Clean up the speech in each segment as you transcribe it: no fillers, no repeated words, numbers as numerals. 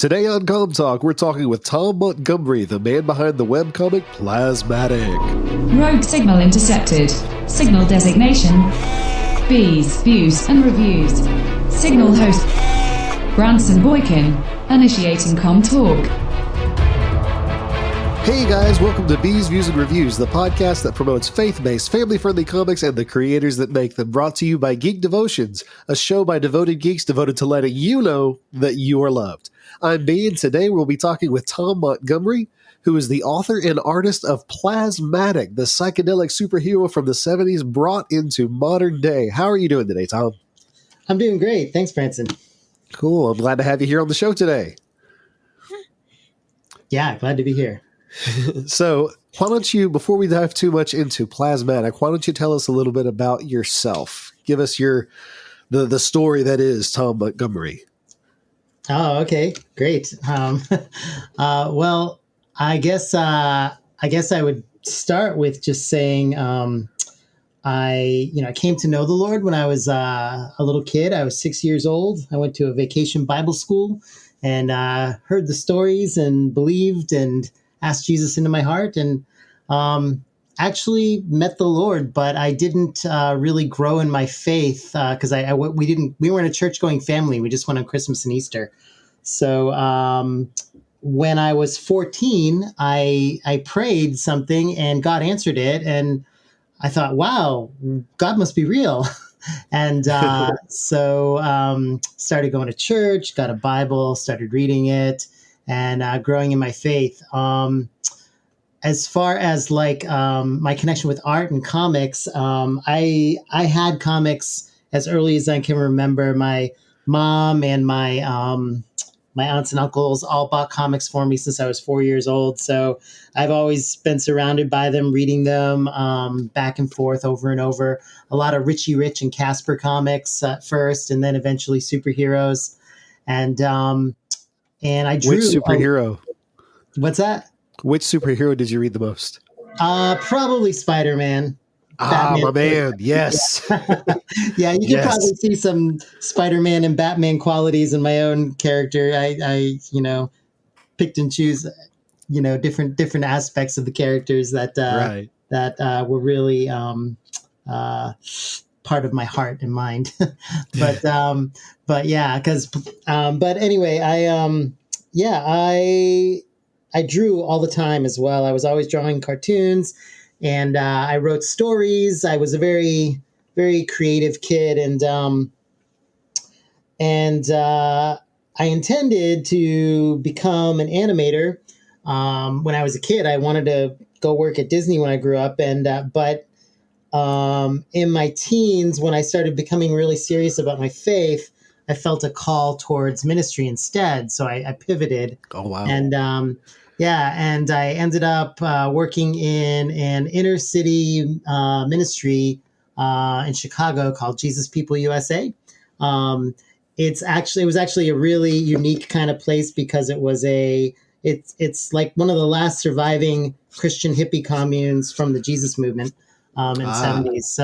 Today on Comm Talk, we're talking with Tom Montgomery, the man behind the webcomic Plasmatic. Rogue signal intercepted. Signal designation: Bees, views, and reviews. Signal host: Branson Boykin. Initiating Comm Talk. Hey guys, welcome to Bees, Views, and Reviews, the podcast that promotes faith-based, family-friendly comics and the creators that make them. Brought to you by Geek Devotions, a show by devoted geeks devoted to letting you know that you are loved. I'm B, and today we'll be talking with Tom Montgomery, who is the author and artist of Plasmatic, the psychedelic superhero from the 70s brought into modern day. How are you doing today, Tom? I'm doing great. Thanks, Branson. Cool. I'm glad to have you here on the show today. Yeah, glad to be here. So why don't you, before we dive too much into Plasmatic, why don't you tell us a little bit about yourself? Give us the story that is Tom Montgomery. Oh, okay, great. Well, I guess I would start with just saying I came to know the Lord when I was a little kid. I was 6 years old. I went to a vacation Bible school and heard the stories and believed and asked Jesus into my heart and actually met the Lord, but I didn't really grow in my faith because we weren't a church going family. We just went on Christmas and Easter. So when I was 14, I prayed something and God answered it, and I thought, wow, God must be real. And so started going to church, got a Bible, started reading it, and growing in my faith. As far as my connection with art and comics, I had comics as early as I can remember. My mom and my aunts and uncles all bought comics for me since I was 4 years old. So I've always been surrounded by them, reading them back and forth over and over. A lot of Richie Rich and Casper comics at first, and then eventually superheroes. And I drew. Which superhero? What's that? Which superhero did you read the most? Probably Spider-Man. Batman. My man. Yes. Yeah, you can probably see some Spider-Man and Batman qualities in my own character. I picked and choose, different aspects of the characters that were really part of my heart and mind. But yeah, but anyway, I drew all the time as well. I was always drawing cartoons, and I wrote stories. I was a very, very creative kid, and I intended to become an animator. When I was a kid, I wanted to go work at Disney when I grew up, but in my teens, when I started becoming really serious about my faith, I felt a call towards ministry instead. So I pivoted. Oh, wow. And and I ended up working in an inner city ministry in Chicago called Jesus People USA. It was actually a really unique kind of place because it's like one of the last surviving Christian hippie communes from the Jesus movement in the 70s.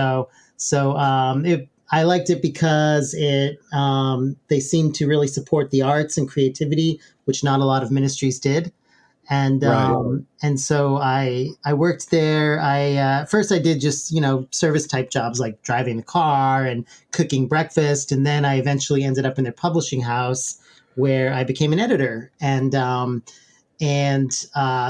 I liked it because they seemed to really support the arts and creativity, which not a lot of ministries did. And so I worked there. First I did just service type jobs like driving the car and cooking breakfast, and then I eventually ended up in their publishing house where I became an editor. And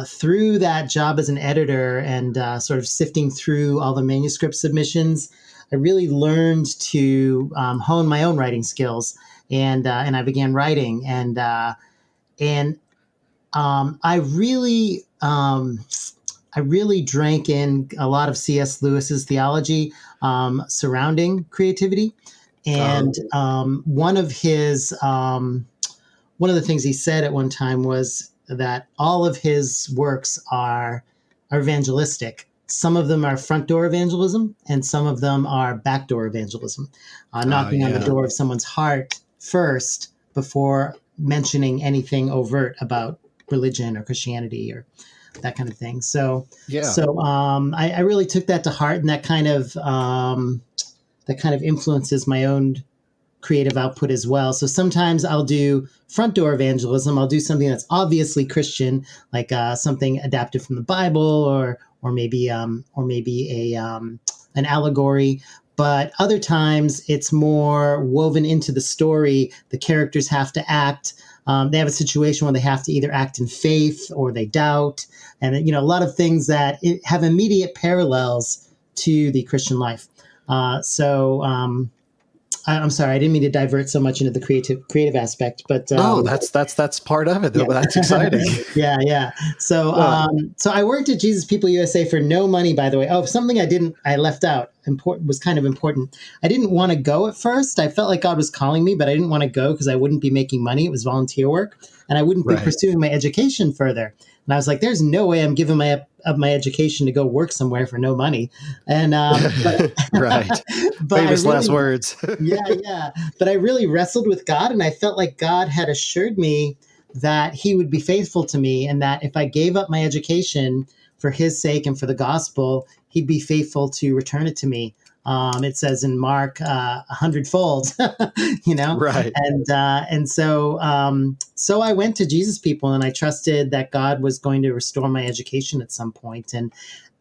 through that job as an editor and sort of sifting through all the manuscript submissions, I really learned to hone my own writing skills, and I began writing, and I really drank in a lot of C.S. Lewis's theology surrounding creativity, and one of the things he said at one time was that all of his works are evangelistic. Some of them are front door evangelism, and some of them are back door evangelism, knocking on the door of someone's heart first before mentioning anything overt about religion or Christianity or that kind of thing. So I really took that to heart, and that kind of influences my own creative output as well. So sometimes I'll do front door evangelism. I'll do something that's obviously Christian, like something adapted from the Bible, or maybe a an allegory. But other times it's more woven into the story. The characters have to act. They have a situation where they have to either act in faith or they doubt, and a lot of things that have immediate parallels to the Christian life. I'm sorry, I didn't mean to divert so much into the creative aspect, but no, that's part of it. Yeah. That's exciting. yeah. So I worked at Jesus People USA for no money, by the way. Oh, something I left out was kind of important. I didn't want to go at first. I felt like God was calling me, but I didn't want to go because I wouldn't be making money. It was volunteer work, and I wouldn't be pursuing my education further. And I was like, "There's no way I'm giving my education to go work somewhere for no money." And right, but famous last words. yeah. But I really wrestled with God, and I felt like God had assured me that He would be faithful to me, and that if I gave up my education for His sake and for the gospel, He'd be faithful to return it to me. It says in Mark, 100-fold, right. And so I went to Jesus People, and I trusted that God was going to restore my education at some point. And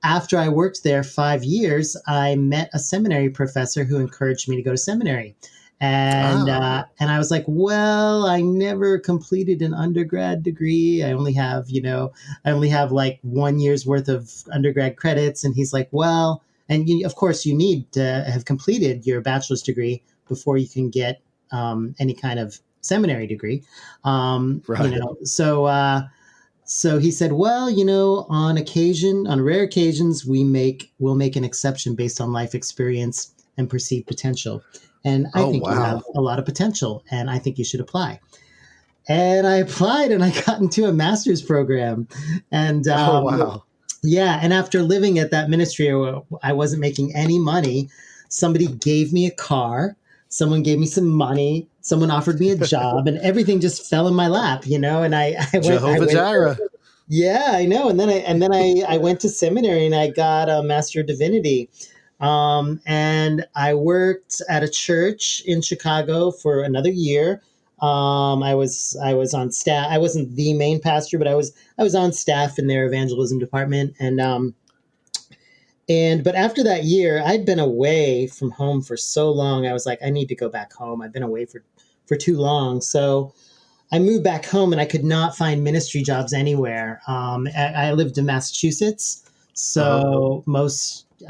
after I worked there 5 years, I met a seminary professor who encouraged me to go to seminary. And I was like, well, I never completed an undergrad degree. I only have like 1 year's worth of undergrad credits. And he's like, well, and of course you need to have completed your bachelor's degree before you can get any kind of seminary degree. Right. So he said, well, on rare occasions, we'll make an exception based on life experience and perceived potential. And I think you have a lot of potential, and I think you should apply. And I applied, and I got into a master's program. And yeah, and after living at that ministry where I wasn't making any money, somebody gave me a car, someone gave me some money, someone offered me a job, and everything just fell in my lap, and I went. Jehovah Jireh. Yeah, I know. And then I went to seminary, and I got a Master of Divinity. And I worked at a church in Chicago for another year. I was on staff. I wasn't the main pastor, but I was on staff in their evangelism department. But after that year, I'd been away from home for so long. I was like, I need to go back home. I've been away for too long. So I moved back home, and I could not find ministry jobs anywhere. I lived in Massachusetts. So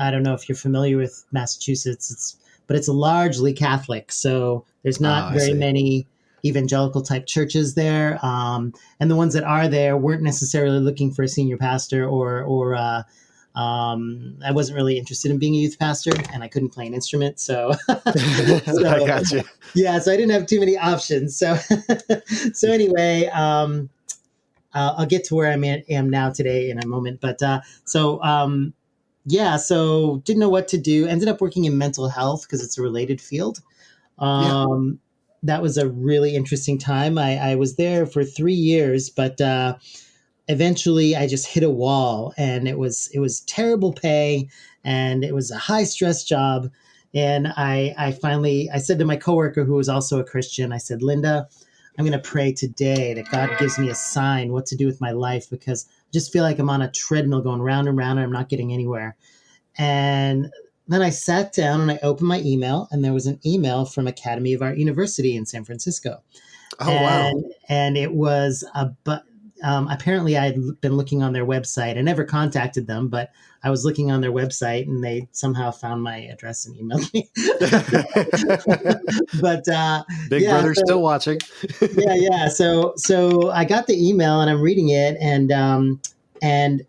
I don't know if you're familiar with Massachusetts, but it's largely Catholic. So there's not very many evangelical type churches there. And the ones that are there weren't necessarily looking for a senior pastor or I wasn't really interested in being a youth pastor, and I couldn't play an instrument. So, I got you. Yeah. So I didn't have too many options. So anyway, I'll get to where I am now today in a moment. But so didn't know what to do. Ended up working in mental health because it's a related field. That was a really interesting time. I was there for 3 years, but eventually I just hit a wall, and it was terrible pay, and it was a high stress job. And I finally said to my coworker, who was also a Christian, I said, Linda, I'm going to pray today that God gives me a sign what to do with my life, because I just feel like I'm on a treadmill going round and round, and I'm not getting anywhere. And then I sat down and I opened my email, and there was an email from Academy of Art University in San Francisco. Wow. And it was apparently I had been looking on their website. I never contacted them, but I was looking on their website, and they somehow found my address and emailed me. But Big Brother's still watching. Yeah. So I got the email, and I'm reading it, and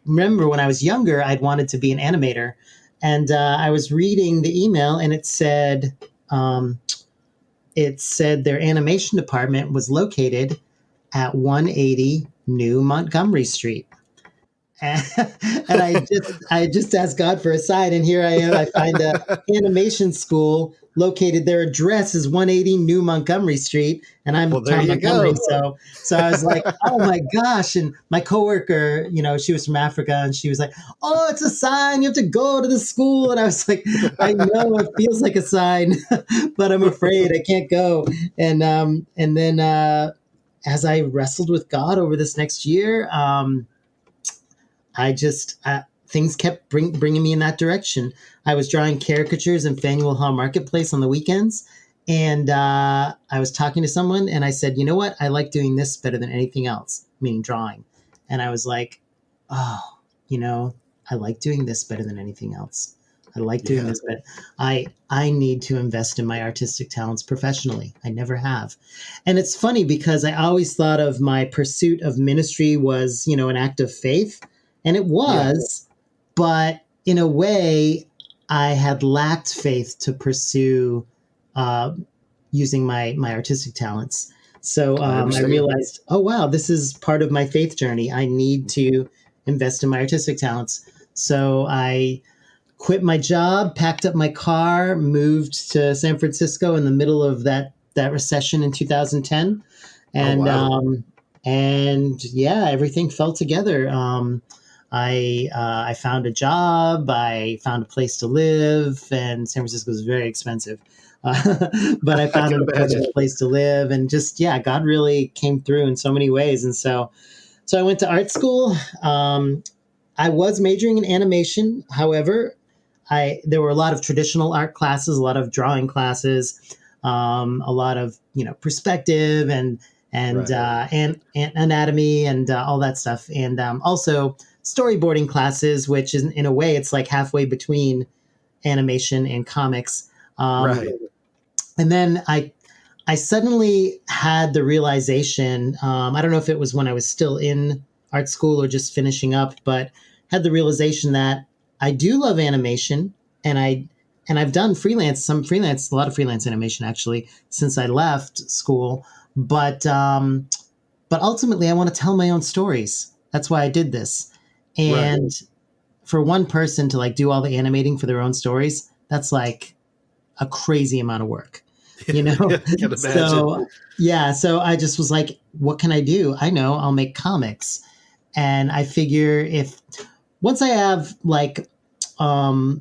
remember when I was younger, I'd wanted to be an animator, and I was reading the email, and it said their animation department was located at 180 New Montgomery Street. And I just asked God for a sign, and here I am. I find an animation school located. Their address is 180 New Montgomery Street, and I'm Well, there Tom you Montgomery. go. So I was like, oh my gosh! And my coworker, she was from Africa, and she was like, oh, it's a sign. You have to go to the school. And I was like, I know it feels like a sign, but I'm afraid I can't go. And then as I wrestled with God over this next year, I just things kept bringing me in that direction. I was drawing caricatures in Faneuil Hall Marketplace on the weekends, and I was talking to someone, and I said, you know what? I like doing this better than anything else, meaning drawing. And I was like, oh, I like doing this better than anything else. I like doing this, but I need to invest in my artistic talents professionally. I never have. And it's funny because I always thought of my pursuit of ministry was, an act of faith. And it was, but in a way, I had lacked faith to pursue using my artistic talents. So I realized, oh, wow, this is part of my faith journey. I need to invest in my artistic talents. So I quit my job, packed up my car, moved to San Francisco in the middle of that recession in 2010. And everything fell together. I found a job, I found a place to live, and San Francisco is very expensive. But I found a place to live, and just, God really came through in so many ways. And so I went to art school. I was majoring in animation. However, there were a lot of traditional art classes, a lot of drawing classes, a lot of, perspective and anatomy and all that stuff. And also storyboarding classes, which is, in a way, it's like halfway between animation and comics. And then I suddenly had the realization, I don't know if it was when I was still in art school or just finishing up, but had the realization that I do love animation, and I've done a lot of freelance animation actually since I left school. But ultimately, I want to tell my own stories. That's why I did this. And for one person to do all the animating for their own stories, that's like a crazy amount of work, Can imagine. So I just was like, what can I do? I know, I'll make comics. And I figure once I have a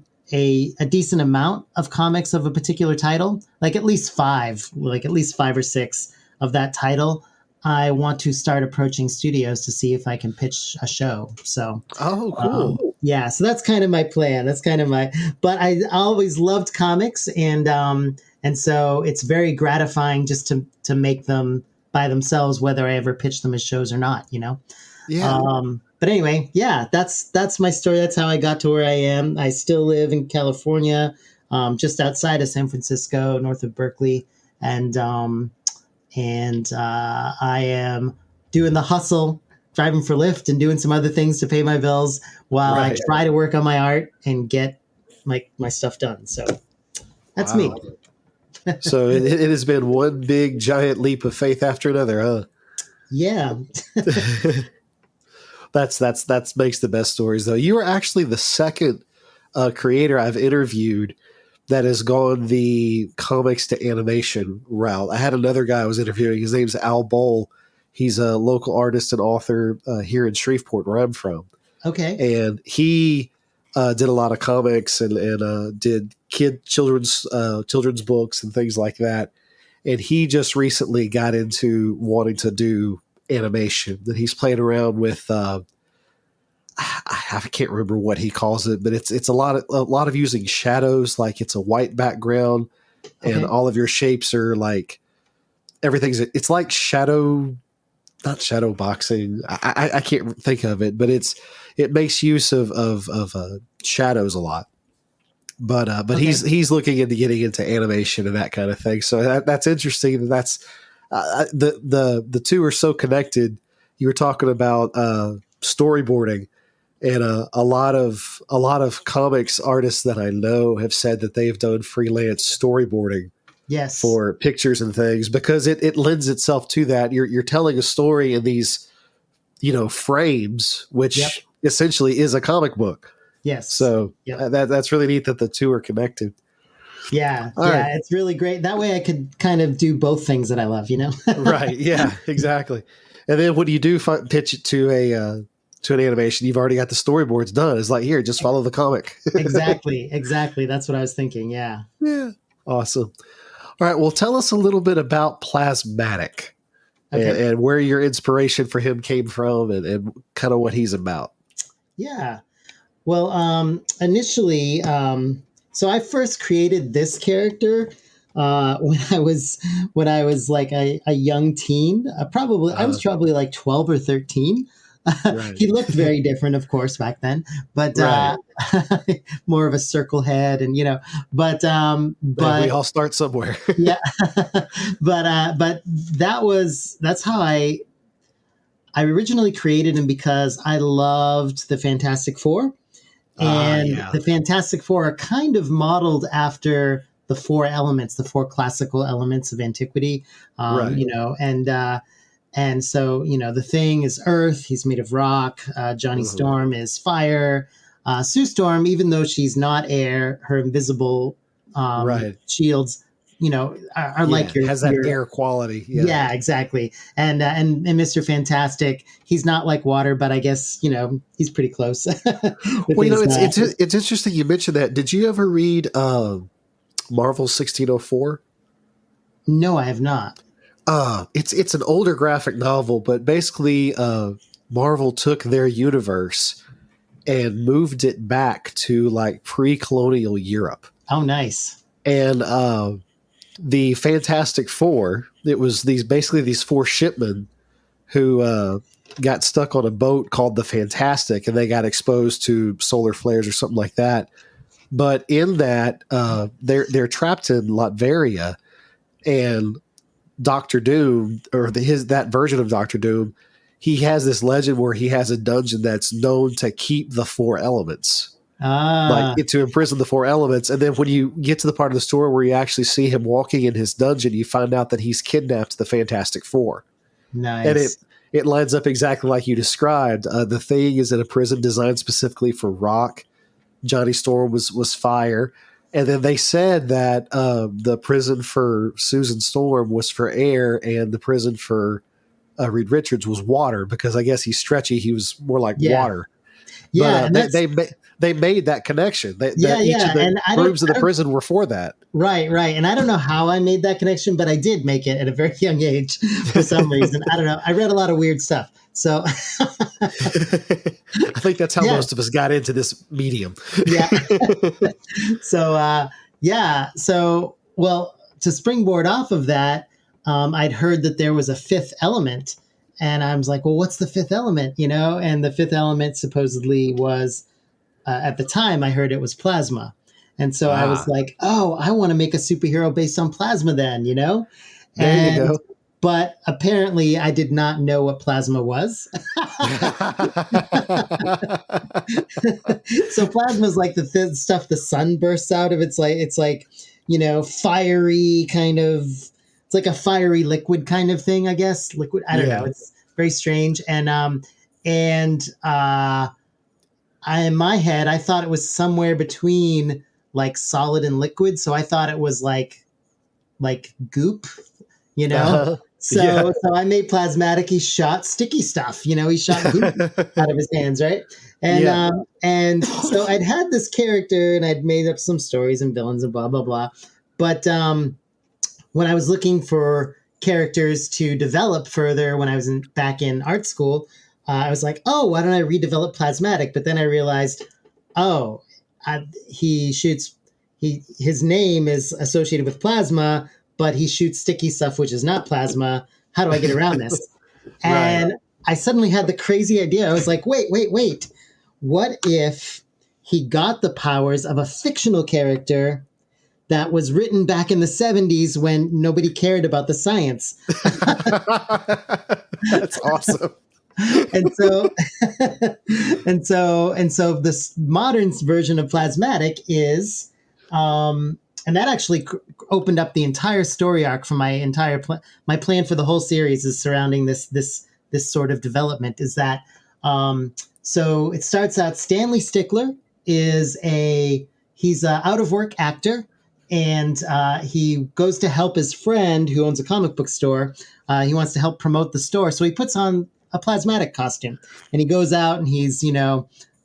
decent amount of comics of a particular title, at least five or six of that title, I want to start approaching studios to see if I can pitch a show. So, cool. So that's kind of my plan. But I always loved comics, and so it's very gratifying just to make them by themselves, whether I ever pitch them as shows or not, Yeah. But anyway, that's my story. That's how I got to where I am. I still live in California, just outside of San Francisco, north of Berkeley. And I am doing the hustle, driving for Lyft and doing some other things to pay my bills while I try to work on my art and get my stuff done. So that's me. So it has been one big giant leap of faith after another, huh? Yeah. That makes the best stories, though. You are actually the second creator I've interviewed that has gone the comics to animation route. I had another guy I was interviewing. His name's Al Bowl. He's a local artist and author here in Shreveport, where I'm from. Okay. And he did a lot of comics and did children's books and things like that. And he just recently got into wanting to do animation. That he's playing around with. I can't remember what he calls it, but it's a lot of using shadows. Like it's a white background, and all of your shapes are like everything's. It's like not shadow boxing. I can't think of it, but it makes use of shadows a lot. But he's looking into getting into animation and that kind of thing. So that's interesting. That's the two are so connected. You were talking about storyboarding, and a lot of comics artists that I know have said that they've done freelance storyboarding. Yes. For pictures and things, because it lends itself to that. You're telling a story in these, frames, which essentially is a comic book. Yes. So that's really neat that the two are connected. Yeah, All yeah, right. it's really great. That way I could kind of do both things that I love, you know? Right. Yeah, exactly. And then when you do pitch it to an animation, you've already got the storyboards done. It's like, here, just follow the comic. Exactly, exactly. That's what I was thinking. Yeah. Yeah. Awesome. All right. Well, tell us a little bit about Plasmatic Okay. and where your inspiration for him came from and kind of what he's about. Yeah. Well, initially, so I first created this character when I was like a young teen. I was Uh, probably like 12 or 13. right. He looked very different, of course, back then, but Right. more of a circle head, and And we but all start somewhere. yeah, but that's how I originally created him, because I loved the Fantastic Four. And Yeah. the Fantastic Four are kind of modeled after the four elements, the four classical elements of antiquity. Right. And so, the Thing is earth. He's made of rock. Johnny Mhm. Storm is fire. Sue Storm, even though she's not air, her invisible Right. shields, are Yeah. like Has that air quality. Yeah. yeah, exactly. And Mr. Fantastic, he's not like water, but I guess he's pretty close with Well, his. it's interesting you mentioned that. Did you ever read Marvel 1604? No, I have not. It's an older graphic novel, but basically, Marvel took their universe and moved it back to like pre-colonial Europe. Oh, nice. And the Fantastic Four, it was these four shipmen who got stuck on a boat called the Fantastic, and they got exposed to solar flares or something like that. But in that, they're trapped in Latveria, and Doctor Doom, or that version of Doctor Doom, he has this legend where he has a dungeon that's known to keep the four elements, like Ah, to imprison the four elements. And then when you get to the part of the story where you actually see him walking in his dungeon, you find out that he's kidnapped the Fantastic Four, and nice. it lines up exactly like you described. The Thing is in a prison designed specifically for rock. Johnny Storm was fire. And then they said that the prison for Susan Storm was for air, and the prison for Reed Richards was water, because I guess he's stretchy. He was more like Yeah, water. But yeah, and that's they made that connection. yeah, That each yeah. of the And rooms of the prison were for that. right, right. And I don't know how I made that connection, but I did make it at a very young age for some reason. I don't know. I read a lot of weird stuff. So I think that's how Yeah. most of us got into this medium. yeah. So well, to springboard off of that, I'd heard that there was a fifth element, and I was like, well, what's the fifth element? And the fifth element supposedly was, at the time, I heard it was plasma. And so I was like, oh, I want to make a superhero based on plasma then, There And you go. but apparently I did not know what plasma was. So plasma is like the stuff the sun bursts out of. It's like fiery kind of. It's like a fiery liquid kind of thing, I guess. Liquid. I don't Yeah. know. It's very strange. In my head, I thought it was somewhere between like solid and liquid. So I thought it was like goop, you know. Uh-huh. Yeah. So I made Plasmatic. He shot sticky stuff. He shot goop out of his hands, right? And Yeah. and so I'd had this character, and I'd made up some stories and villains and blah blah blah. But when I was looking for characters to develop further, when I was back in art school, I was like, oh, why don't I redevelop Plasmatic? But then I realized, oh, his name is associated with plasma, but he shoots sticky stuff, which is not plasma. How do I get around this? And I suddenly had the crazy idea. I was like, wait. What if he got the powers of a fictional character that was written back in the 70s when nobody cared about the science? That's awesome. and so this modern version of Plasmatic is and that actually opened up the entire story arc for my entire my plan for the whole series is surrounding this sort of development. Is that so it starts out, Stanley Stickler he's a out of work actor, and he goes to help his friend who owns a comic book store. He wants to help promote the store, so he puts on a Plasmatic costume, and he goes out and he's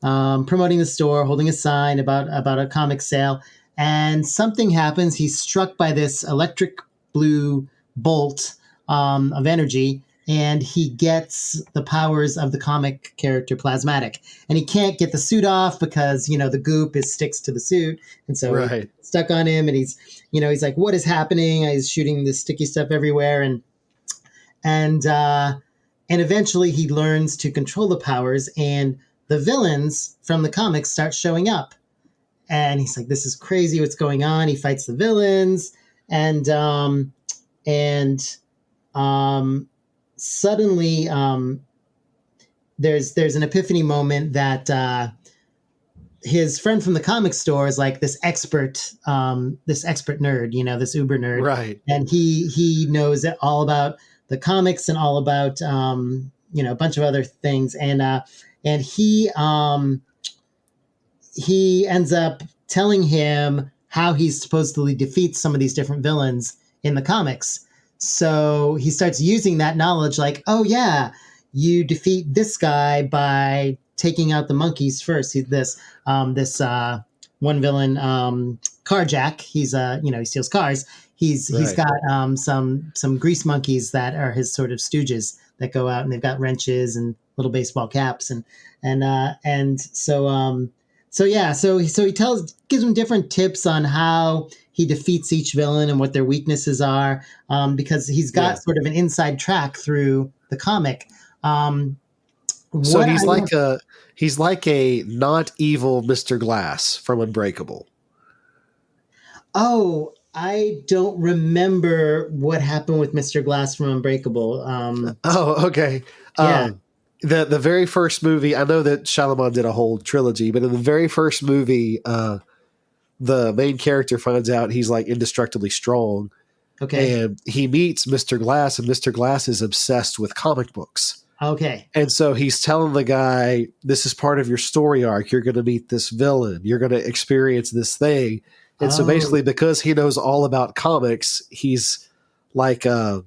promoting the store, holding a sign about a comic sale. And something happens. He's struck by this electric blue bolt of energy, and he gets the powers of the comic character Plasmatic. And he can't get the suit off because, the goop sticks to the suit. And so Right. it's stuck on him, and he's like, what is happening? He's shooting this sticky stuff everywhere. And eventually he learns to control the powers, and the villains from the comics start showing up. And he's like, this is crazy. What's going on? He fights the villains, and suddenly there's an epiphany moment that his friend from the comic store is like this expert nerd, this uber nerd. Right. And he knows all about the comics and all about a bunch of other things. And he ends up telling him how he supposedly defeats some of these different villains in the comics. So he starts using that knowledge, like, oh yeah, you defeat this guy by taking out the monkeys first. This one villain, Carjack. He's he steals cars. He's got some grease monkeys that are his sort of stooges that go out, and they've got wrenches and little baseball caps, so he gives him different tips on how he defeats each villain and what their weaknesses are, because he's got sort of an inside track through the comic. So he's like a not evil Mr. Glass from Unbreakable. Oh, I don't remember what happened with Mr. Glass from Unbreakable. Oh, okay. Yeah. The very first movie, I know that Shyamalan did a whole trilogy, but in the very first movie, the main character finds out he's like indestructibly strong. Okay. And he meets Mr. Glass, and Mr. Glass is obsessed with comic books. Okay. And so he's telling the guy, this is part of your story arc. You're going to meet this villain. You're going to experience this thing. And so basically, because he knows all about comics, he's like a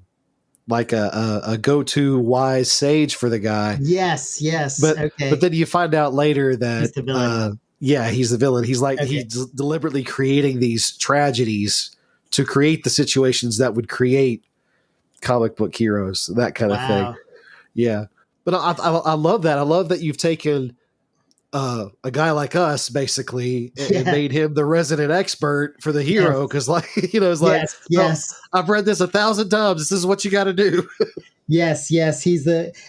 go-to wise sage for the guy. Yes. But then you find out later that he's the villain. He's the villain. He's like he's deliberately creating these tragedies to create the situations that would create comic book heroes, that kind of thing. Yeah, but I love that. I love that you've taken a guy like us basically and made him the resident expert for the hero, because it's like yes. Oh, I've read this 1,000 times. This is what you got to do. Yes,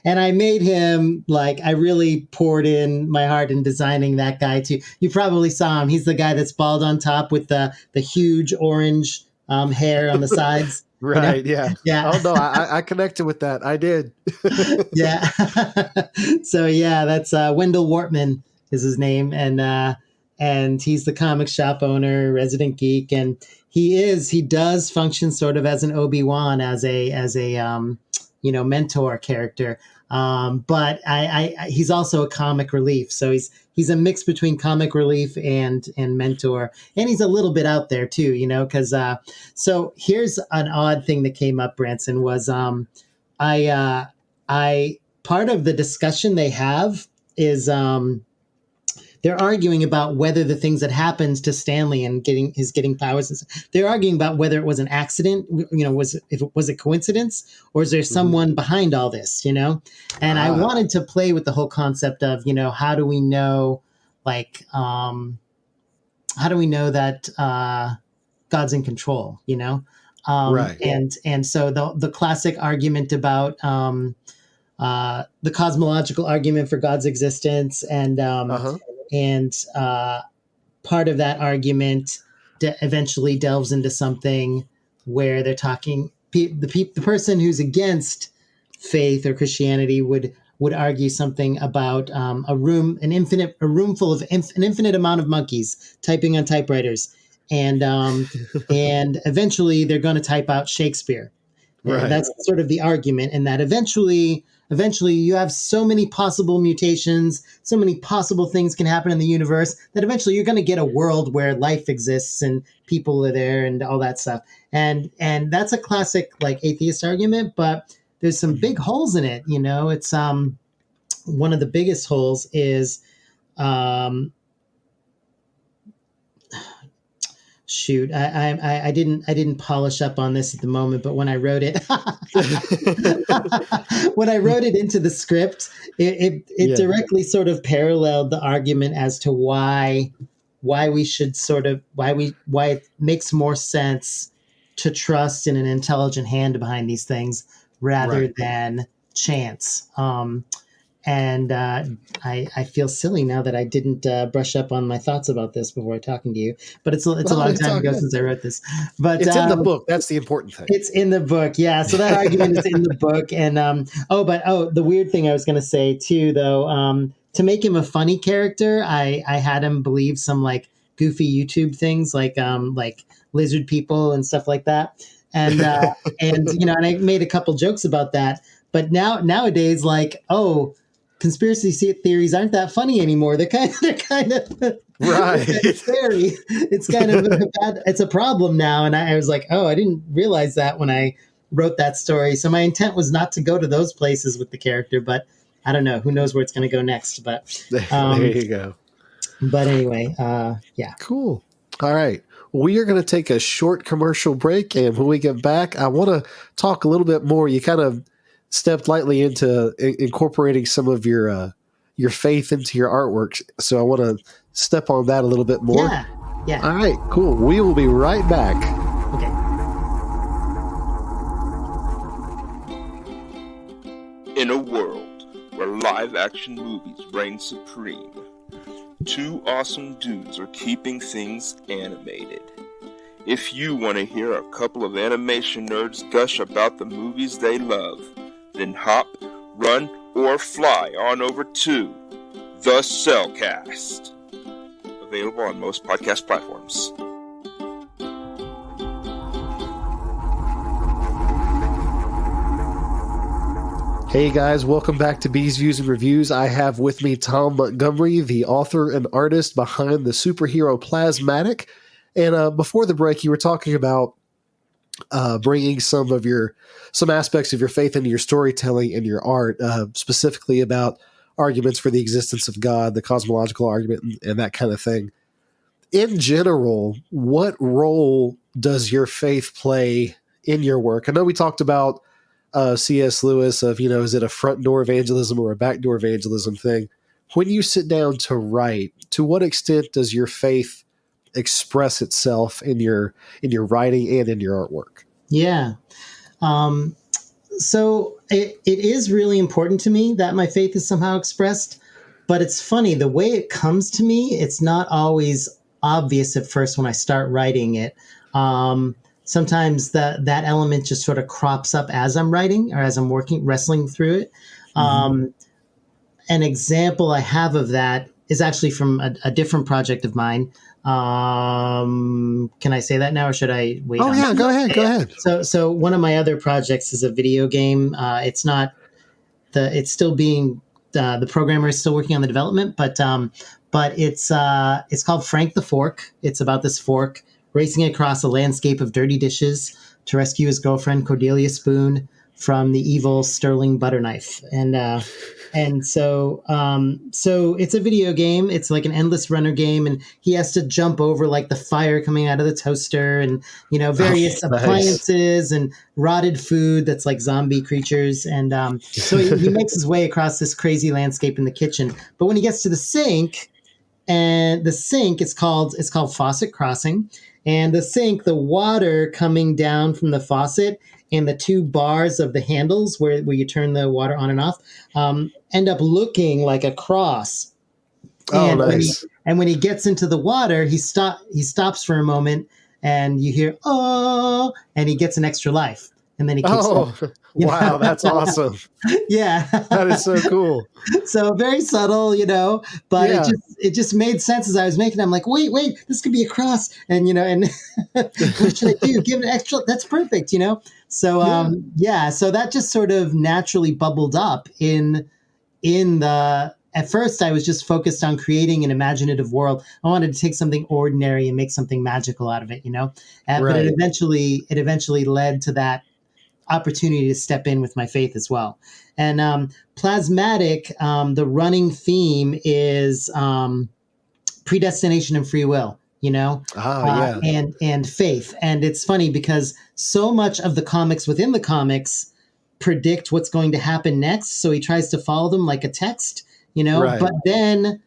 and I made him, like, I really poured in my heart in designing that guy too. You probably saw him. He's the guy that's bald on top with the huge orange hair on the sides. Right. Yeah. Oh no, I connected with that. I did. Yeah. So that's Wendell Wortman is his name, and he's the comic shop owner, resident geek, and he does function sort of as an Obi-Wan, as a mentor character. But he's also a comic relief. So he's a mix between comic relief and mentor. And he's a little bit out there too, because so here's an odd thing that came up, Branson, was I part of the discussion they have is they're arguing about whether the things that happened to Stanley and getting powers, they're arguing about whether it was an accident, if it was a coincidence, or is there someone behind all this, And I wanted to play with the whole concept of, how do we know, how do we know that God's in control, Right. And so the classic argument about the cosmological argument for God's existence, and part of that argument eventually delves into something where they're talking. The person who's against faith or Christianity would argue something about a room full of an infinite amount of monkeys typing on typewriters, and eventually they're going to type out Shakespeare. Right. That's sort of the argument, and that eventually eventually you have so many possible mutations, so many possible things can happen in the universe that eventually you're going to get a world where life exists and people are there and all that stuff. And that's a classic like atheist argument, but there's some big holes in it. You know, it's one of the biggest holes is shoot, I didn't polish up on this at the moment, but when I wrote it, when I wrote it into the script, it directly sort of paralleled the argument as to why we should sort of why it makes more sense to trust in an intelligent hand behind these things rather than chance. And I feel silly now that I didn't brush up on my thoughts about this before talking to you. But it's a long time ago since I wrote this. But it's in the book. That's the important thing. It's in the book, yeah. So that argument is in the book. And the weird thing I was going to say too, though, to make him a funny character, I had him believe some like goofy YouTube things, like lizard people and stuff like that. And and I made a couple jokes about that. But nowadays, like, conspiracy theories aren't that funny anymore. They're kind of right. scary. It's kind of it's a problem now. And I was like, I didn't realize that when I wrote that story. So my intent was not to go to those places with the character, but I don't know. Who knows where it's going to go next? But there you go. But anyway, yeah. Cool. All right. We are going to take a short commercial break, and when we get back, I want to talk a little bit more. You kind of stepped lightly into incorporating some of your faith into your artwork. So I want to step on that a little bit more. Yeah. All right, cool. We will be right back. Okay. In a world where live action movies reign supreme, two awesome dudes are keeping things animated. If you want to hear a couple of animation nerds gush about the movies they love, then hop, run, or fly on over to The Cellcast. Available on most podcast platforms. Hey guys, welcome back to Bees, Views, and Reviews. I have with me Tom Montgomery, the author and artist behind the superhero Plasmatic. And before the break, you were talking about bringing some aspects of your faith into your storytelling and your art, specifically about arguments for the existence of God, the cosmological argument, and that kind of thing. In general, what role does your faith play in your work? I know we talked about C.S. Lewis of, is it a front door evangelism or a back door evangelism thing? When you sit down to write, to what extent does your faith express itself in your writing and in your artwork? Yeah. So it is really important to me that my faith is somehow expressed, but it's funny, the way it comes to me, it's not always obvious at first when I start writing it. Sometimes that element just sort of crops up as I'm writing or as I'm wrestling through it. Mm-hmm. An example I have of that is actually from a different project of mine. Can I say that now, or should I wait? Oh yeah, go ahead. So one of my other projects is a video game. It's not it's still being the programmer is still working on the development, but it's called Frank the Fork. It's about this fork racing across a landscape of dirty dishes to rescue his girlfriend Cordelia Spoon from the evil Sterling butter knife. And so it's a video game. It's like an endless runner game, and he has to jump over like the fire coming out of the toaster, and various appliances and rotted food that's like zombie creatures. And so he makes his way across this crazy landscape in the kitchen. But when he gets to the sink, and the sink it's called Faucet Crossing, and the sink, the water coming down from the faucet and the two bars of the handles where you turn the water on and off end up looking like a cross. Oh, nice. When he gets into the water, he stops for a moment, and you hear, oh, and he gets an extra life. and then he kicks Oh, off. wow. That's awesome. Yeah. That is so cool. So very subtle, but Yeah. it just made sense as I was making it. I'm like, wait, this could be a cross. And, and what should I do? Give it extra. That's perfect, So, so that just sort of naturally bubbled up at first I was just focused on creating an imaginative world. I wanted to take something ordinary and make something magical out of it, but Right. it eventually led to that opportunity to step in with my faith as well. And Plasmatic, the running theme is predestination and free will, Yeah. and faith. And it's funny because so much of the comics within the comics predict what's going to happen next. So he tries to follow them like a text, Right. but then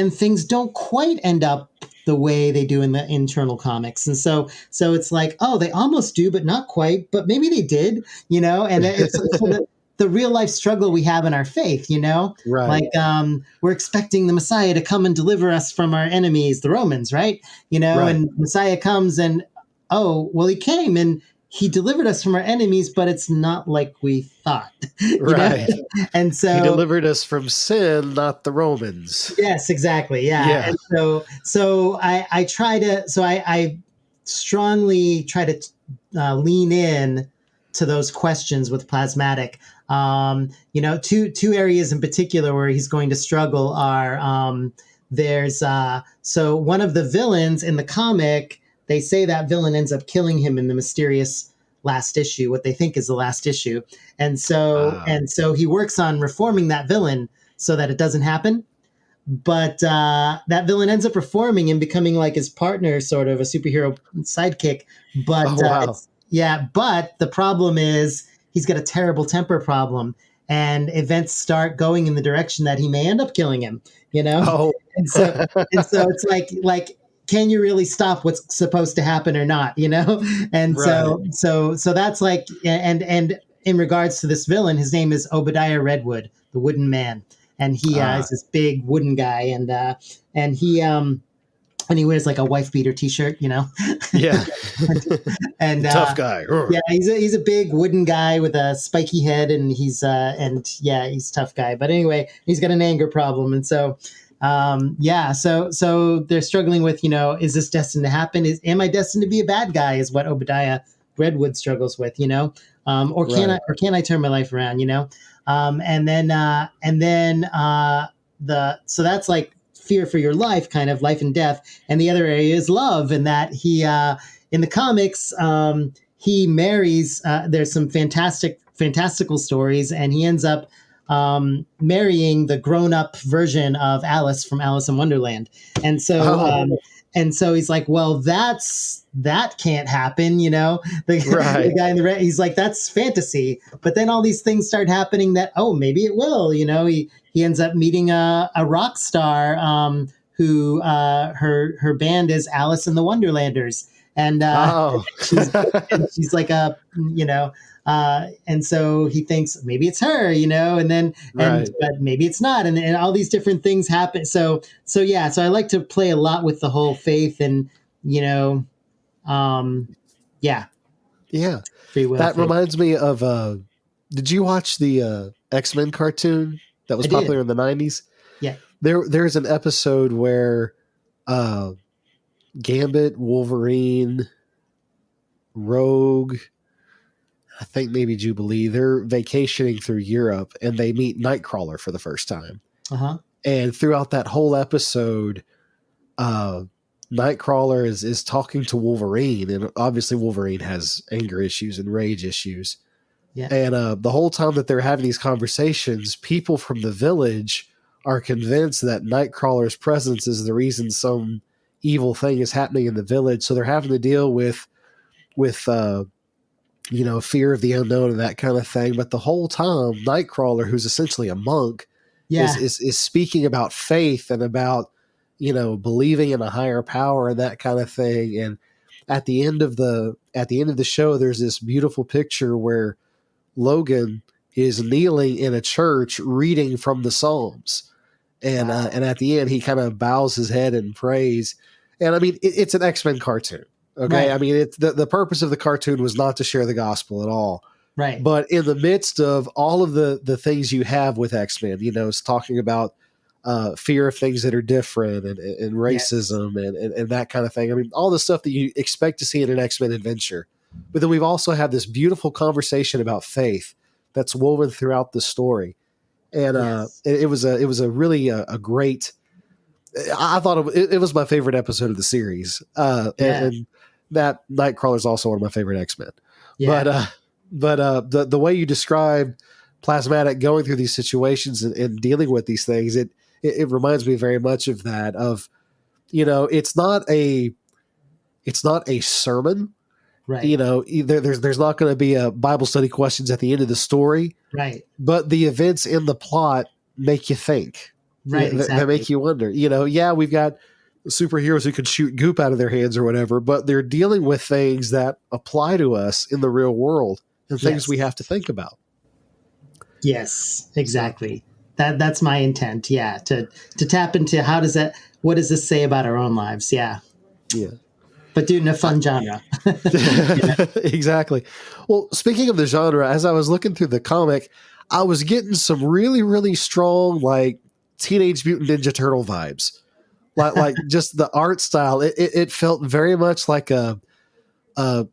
things don't quite end up the way they do in the internal comics. And so it's like, oh, they almost do, but not quite, but maybe they did, and it's the real life struggle we have in our faith, Right. like we're expecting the Messiah to come and deliver us from our enemies, the Romans, right? Right. And Messiah comes and, oh, well, he came and he delivered us from our enemies, but it's not like we thought. Right. And so he delivered us from sin, not the Romans. Yes, exactly. Yeah. And so I strongly try to lean in to those questions with Plasmatic. Two areas in particular where he's going to struggle are there's so one of the villains in the comic, they say that villain ends up killing him in the mysterious last issue, what they think is the last issue. And so he works on reforming that villain so that it doesn't happen. But that villain ends up reforming and becoming like his partner, sort of a superhero sidekick. But but the problem is he's got a terrible temper problem, and events start going in the direction that he may end up killing him. And so it's like, can you really stop what's supposed to happen or not? And right. so that's like, and in regards to this villain, his name is Obadiah Redwood, the Wooden Man. And he is this big wooden guy, and he wears like a wife beater T-shirt, Yeah, and tough guy. Yeah, he's a big wooden guy with a spiky head, and he's a tough guy. But anyway, he's got an anger problem, and so so they're struggling with, is this destined to happen? Am I destined to be a bad guy? Is what Obadiah Redwood struggles with, or can I turn my life around, so that's like fear for your life, kind of life and death. And the other area is love, and that he, in the comics, he marries, there's some fantastical stories, and he ends up marrying the grown-up version of Alice from Alice in Wonderland. And so he's like, well, that can't happen, the guy in the red, he's like, that's fantasy. But then all these things start happening that, oh, maybe it will, he ends up meeting a rock star, who, her band is Alice and the Wonderlanders. And, she's like and so he thinks maybe it's her, but maybe it's not. And all these different things happen. So I like to play a lot with the whole faith and, free will. That reminds me of, did you watch the X-Men cartoon that was popular in the 90s? Yeah. There's an episode where Gambit, Wolverine, Rogue, I think maybe Jubilee, they're vacationing through Europe, and they meet Nightcrawler for the first time. Uh-huh. And throughout that whole episode, Nightcrawler is talking to Wolverine, and obviously Wolverine has anger issues and rage issues. Yeah. And the whole time that they're having these conversations, people from the village are convinced that Nightcrawler's presence is the reason some evil thing is happening in the village. So they're having to deal with fear of the unknown and that kind of thing. But the whole time, Nightcrawler, who's essentially a monk, is speaking about faith and about, believing in a higher power and that kind of thing. And at the end of the show, there's this beautiful picture where Logan is kneeling in a church reading from the Psalms. And at the end, he kind of bows his head and prays. And I mean, it's an X-Men cartoon. Okay. Right. I mean, it's the purpose of the cartoon was not to share the gospel at all. Right. But in the midst of all of the things you have with X-Men, it's talking about fear of things that are different and Yes. racism and that kind of thing. I mean, all the stuff that you expect to see in an X-Men adventure. But then we've also had this beautiful conversation about faith that's woven throughout the story. And Yes. it was a really a great. I thought it was my favorite episode of the series, Yeah. and that Nightcrawler is also one of my favorite X-Men. Yeah. But the way you describe Plasmatic going through these situations and dealing with these things, it reminds me very much of that. Of it's not a sermon. Right. There's not going to be a Bible study questions at the end of the story, Right. but the events in the plot make you think. Right. They Exactly. make you wonder. Yeah, we've got superheroes who can shoot goop out of their hands or whatever, but they're dealing with things that apply to us in the real world and things we Yes. have to think about. Yes. So, Exactly. That's my intent. Yeah. To tap into what does this say about our own lives? Yeah. yeah. But do it in a fun genre. Exactly. Well, speaking of the genre, as I was looking through the comic, I was getting some really, really strong, like Teenage Mutant Ninja Turtle vibes. Like just the art style. It felt very much like a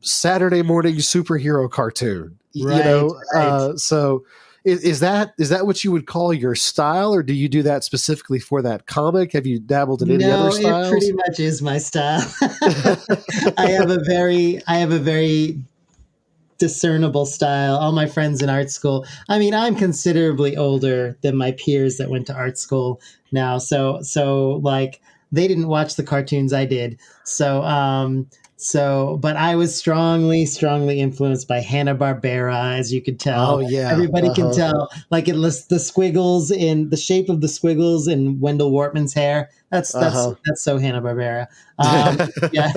Saturday morning superhero cartoon. Right. Right. So is that what you would call your style, or do you do that specifically for that comic? Have you dabbled in any other No, it styles? pretty much is my style. I have a very discernible style. All my friends in art school. I mean, I'm considerably older than my peers that went to art school now. So like they didn't watch the cartoons I did. But I was strongly influenced by Hanna-Barbera, as you could tell. Oh yeah. Everybody can tell. Like it lists the squiggles in the shape of the squiggles in Wendell Wortman's hair. That's so Hanna-Barbera. Yeah,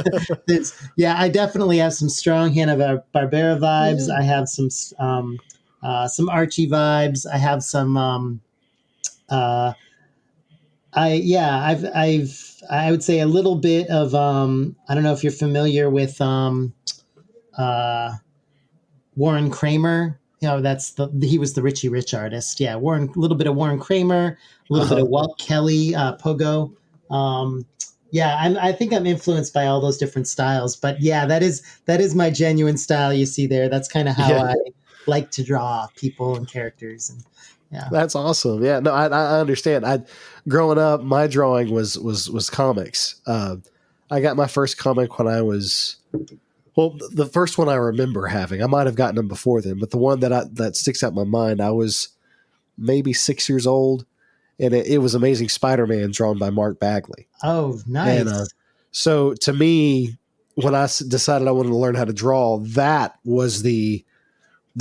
yeah, I definitely have some strong Hanna-Barbera vibes. Yeah. I have some Archie vibes. I have some I would say a little bit of I don't know if you're familiar with Warren Kramer. He was the Richie Rich artist. Yeah, a little bit of Warren Kramer, a little bit of Walt Kelly, Pogo. I think I'm influenced by all those different styles. But yeah, that is my genuine style you see there. That's kind of how Yeah. I like to draw people and characters. And yeah. That's awesome. Yeah, no, I understand. Growing up, my drawing was comics. I got my first comic when I was, well, the first one I remember having. I might have gotten them before then, but the one that sticks out in my mind, I was maybe 6 years old, and it was Amazing Spider-Man drawn by Mark Bagley. Oh, nice. And so to me, when I decided I wanted to learn how to draw, that was the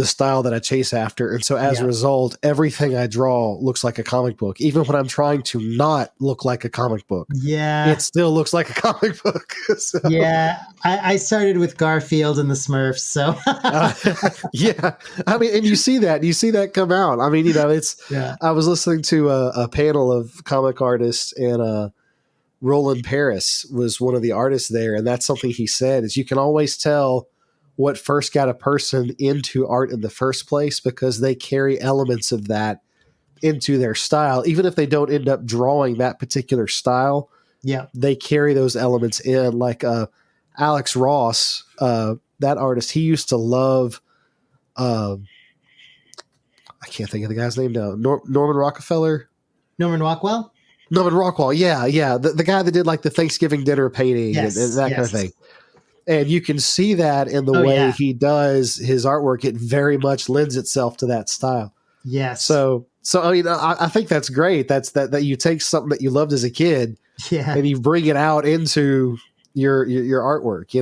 style that I chase after. And so as a result, everything I draw looks like a comic book. Even when I'm trying to not look like a comic book, it still looks like a comic book. So, yeah. I started with Garfield and the Smurfs. So yeah, I mean, and you see that come out. I mean, I was listening to a panel of comic artists, and Roland Paris was one of the artists there. And that's something he said is you can always tell what first got a person into art in the first place because they carry elements of that into their style. Even if they don't end up drawing that particular style, they carry those elements in. Like Alex Ross, that artist, he used to love, I can't think of the guy's name now, Norman Rockwell. Norman Rockwell? Norman Rockwell, yeah. The guy that did like the Thanksgiving dinner painting and that kind of thing. And you can see that in the way he does his artwork. It very much lends itself to that style. Yes. So I mean, I think that's great. That's that you take something that you loved as a kid, and you bring it out into your artwork.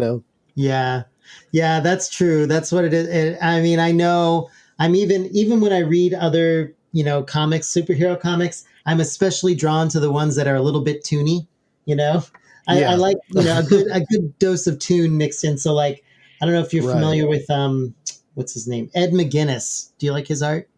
Yeah, that's true. That's what it is. I mean, I know. I'm even when I read other comics, superhero comics, I'm especially drawn to the ones that are a little bit toony. I like a good dose of tune mixed in. So like, I don't know if you're familiar with what's his name, Ed McGuinness. Do you like his art?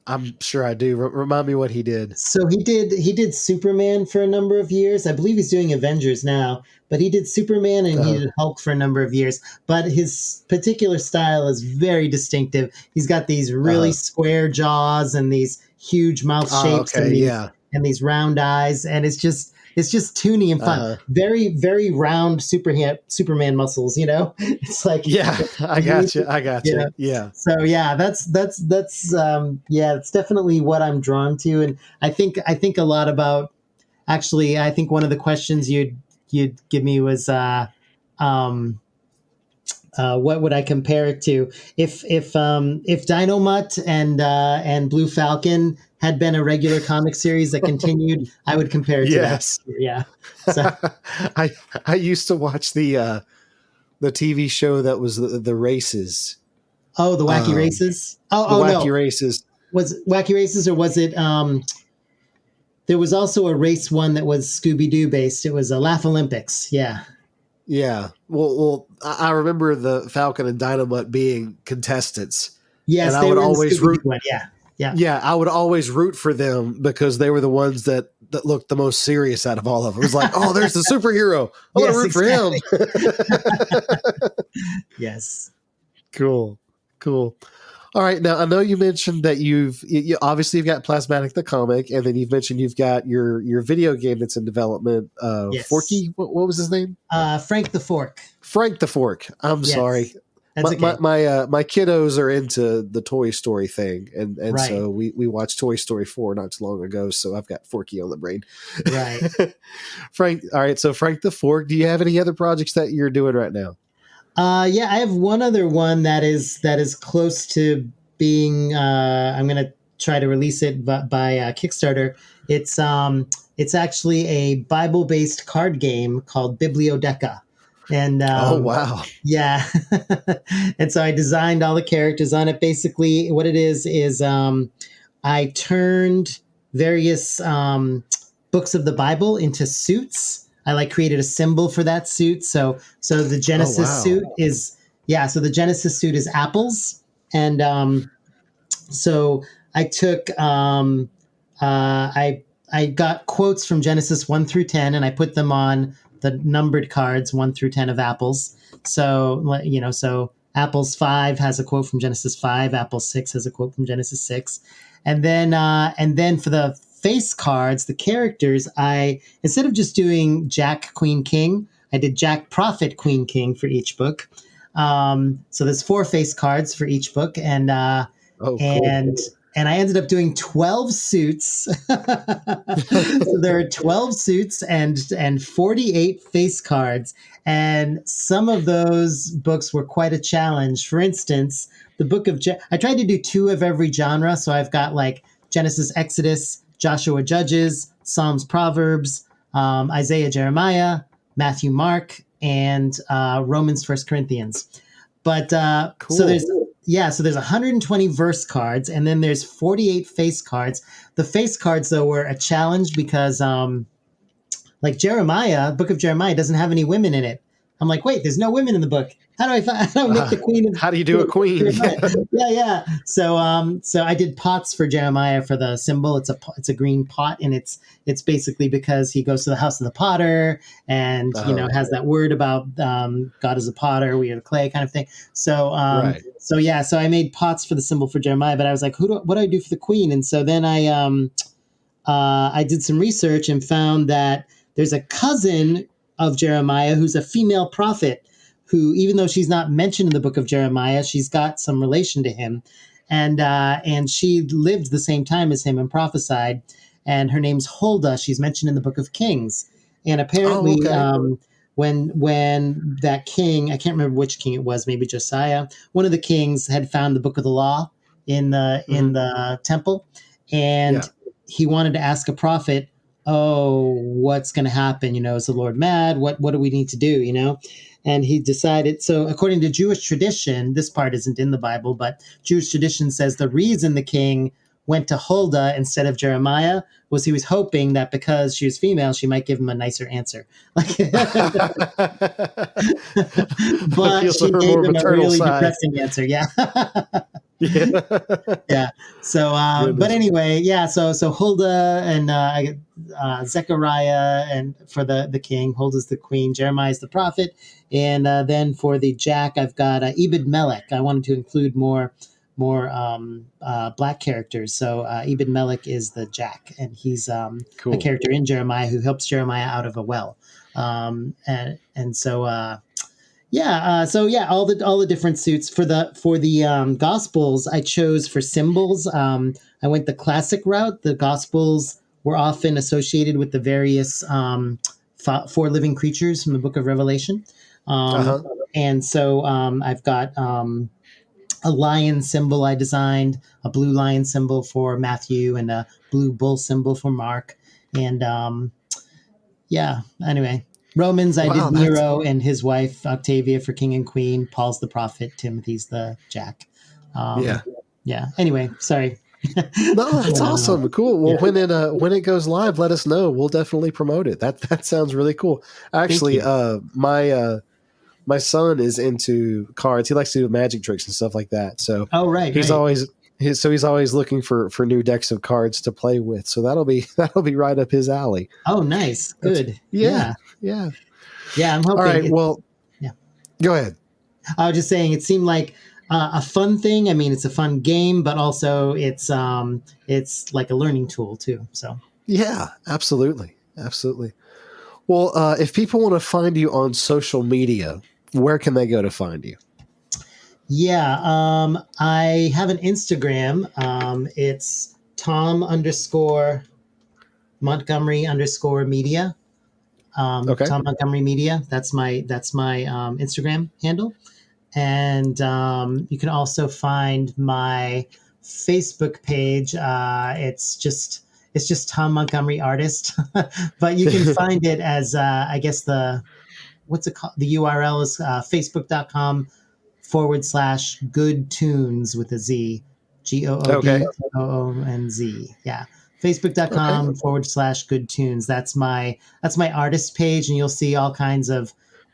I'm sure I do. Remind me what he did. So he did Superman for a number of years. I believe he's doing Avengers now, but he did Superman and he Uh-huh. did Hulk for a number of years. But his particular style is very distinctive. He's got these really Uh-huh. square jaws and these huge mouth Oh, shapes okay. Yeah. and these round eyes, and it's just toony and fun. Uh-huh. Very very round Superman muscles. You know, it's like Yeah. I got you. I got you. Yeah. Yeah. So yeah, it's definitely what I'm drawn to, and I think a lot about. Actually, I think one of the questions you'd give me was, what would I compare it to? If Dynomutt and Blue Falcon had been a regular comic series that continued, I would compare it to Yes. that. Yeah. So, I used to watch the TV show that was the races. oh, the Wacky Races. Oh, The Wacky no. Races. Was it Wacky Races or was it? There was also a race one that was Scooby Doo based. It was a Laugh Olympics. Yeah. Yeah. Well, I remember the Falcon and Dynomutt being contestants. Yes, And I they would were in the always Scooby-Doo root. one. Yeah. Yeah. Yeah, I would always root for them because they were the ones that looked the most serious out of all of them. It was like, oh, there's the superhero. I want to root for him. Yes. Cool. All right. Now, I know you mentioned that you obviously you've got Plasmatic the comic, and then you've mentioned you've got your video game that's in development. Yes. Forky, what was his name? Frank the Fork. Frank the Fork. I'm Yes. sorry. That's okay. My kiddos are into the Toy Story thing, and Right. so we watched Toy Story 4 not too long ago. So I've got Forky on the brain. Right. Frank. All right. So Frank the Fork. Do you have any other projects that you're doing right now? Yeah, I have one other one that is close to being. I'm going to try to release it by Kickstarter. It's actually a Bible-based card game called Bibliodeca, and Oh wow. yeah, and so I designed all the characters on it. Basically, what it is I turned various books of the Bible into suits. I created a symbol for that suit. So the Genesis wow. suit is So the Genesis suit is apples, and so I took I got quotes from Genesis 1 through 10, and I put them on the numbered cards 1 through 10 of apples. So so apples 5 has a quote from Genesis 5. Apple 6 has a quote from Genesis 6, and then for the face cards, the characters, I instead of just doing Jack, Queen, King, I did Jack, Prophet, Queen, King for each book. So there's 4 face cards for each book, and Cool. and I ended up doing 12 suits. So there are 12 suits and 48 face cards, and some of those books were quite a challenge. For instance, the book of I tried to do 2 of every genre, so I've got Genesis, Exodus, Joshua, Judges, Psalms, Proverbs, Isaiah, Jeremiah, Matthew, Mark, and Romans, 1 Corinthians. But Cool. so there's 120 verse cards, and then there's 48 face cards. The face cards, though, were a challenge because Jeremiah, book of Jeremiah, doesn't have any women in it. I'm like, wait, there's no women in the book. How do I make the queen of? How do you do a queen? Yeah. So I did pots for Jeremiah for the symbol. It's a green pot, and it's basically because he goes to the house of the potter, and has that word about God is a potter, we are the clay, kind of thing. So Right. so I made pots for the symbol for Jeremiah, but I was like, what do I do for the queen? And so then I did some research and found that there's a cousin of Jeremiah who's a female prophet who, even though she's not mentioned in the book of Jeremiah, she's got some relation to him. And she lived the same time as him and prophesied. And her name's Huldah. She's mentioned in the book of Kings. And apparently when that king, I can't remember which king it was, maybe Josiah, one of the kings had found the book of the law in the temple. And he wanted to ask a prophet, what's going to happen? Is the Lord mad? What do we need to do? And he decided, so according to Jewish tradition, this part isn't in the Bible, but Jewish tradition says the reason the king went to Huldah instead of Jeremiah was he was hoping that because she was female, she might give him a nicer answer. But she gave him a really depressing answer. Yeah. Yeah. Yeah. So, but anyway, yeah. So Huldah and Zechariah, and for the king, Huldah's the queen, Jeremiah's the prophet, and then for the Jack, I've got Ebed Melech. I wanted to include more black characters. So Ebed Melech is the Jack, and he's a Cool. character in Jeremiah who helps Jeremiah out of a well. And so all the different suits for the Gospels I chose for symbols. I went the classic route. The Gospels were often associated with the various four living creatures from the Book of Revelation, and so I've got a lion symbol I designed, a blue lion symbol for Matthew, and a blue bull symbol for Mark, and anyway. Romans, I did Nero and his wife Octavia for king and queen. Paul's the prophet. Timothy's the Jack. Anyway, sorry. No, that's awesome. Cool. Well, when it goes live, let us know. We'll definitely promote it. That sounds really cool. Actually, my son is into cards. He likes to do magic tricks and stuff like that. So he's always looking for new decks of cards to play with. So that'll be right up his alley. Oh, nice. Good. Yeah. I'm hoping. All right. Well, go ahead. I was just saying, it seemed like a fun thing. I mean, it's a fun game, but also it's like a learning tool too. So yeah, absolutely. Well, if people want to find you on social media, where can they go to find you? Yeah, I have an Instagram. It's Tom _Montgomery_media. Tom Montgomery Media. That's my Instagram handle. And you can also find my Facebook page. It's just Tom Montgomery Artist, but you can find it as I guess what's it called? The URL is facebook.com/good tunes with a Z, GOODOONZ. Yeah. Facebook.com/good tunes. That's my artist page. And you'll see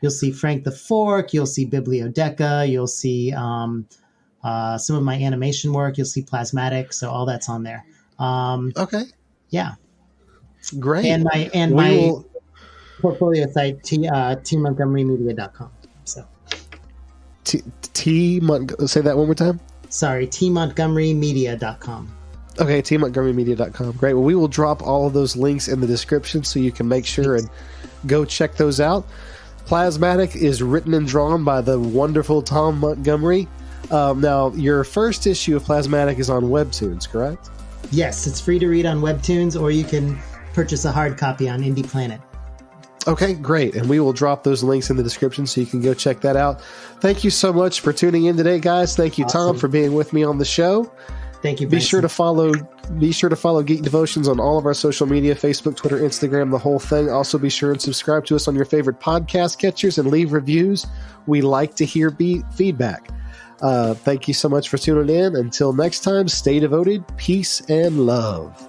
you'll see Frank the Fork. You'll see Bibliodeca. You'll see some of my animation work. You'll see Plasmatic. So all that's on there. Yeah. Great. And my portfolio site, tmontgomerymedia.com. So say that one more time. Sorry, tmontgomerymedia.com. Okay, tmontgomerymedia.com. Great. Well, we will drop all of those links in the description so you can make sure and go check those out. Plasmatic is written and drawn by the wonderful Tom Montgomery. Now, your first issue of Plasmatic is on Webtoons, correct? Yes, it's free to read on Webtoons, or you can purchase a hard copy on Indie Planet. Okay, great. And we will drop those links in the description so you can go check that out. Thank you so much for tuning in today, guys. Thank you, Tom, for being with me on the show. Thank you, Branson. Be sure to follow Geek Devotions on all of our social media, Facebook, Twitter, Instagram, the whole thing. Also, be sure and subscribe to us on your favorite podcast catchers and leave reviews. We like to hear feedback. Thank you so much for tuning in. Until next time, stay devoted, peace, and love.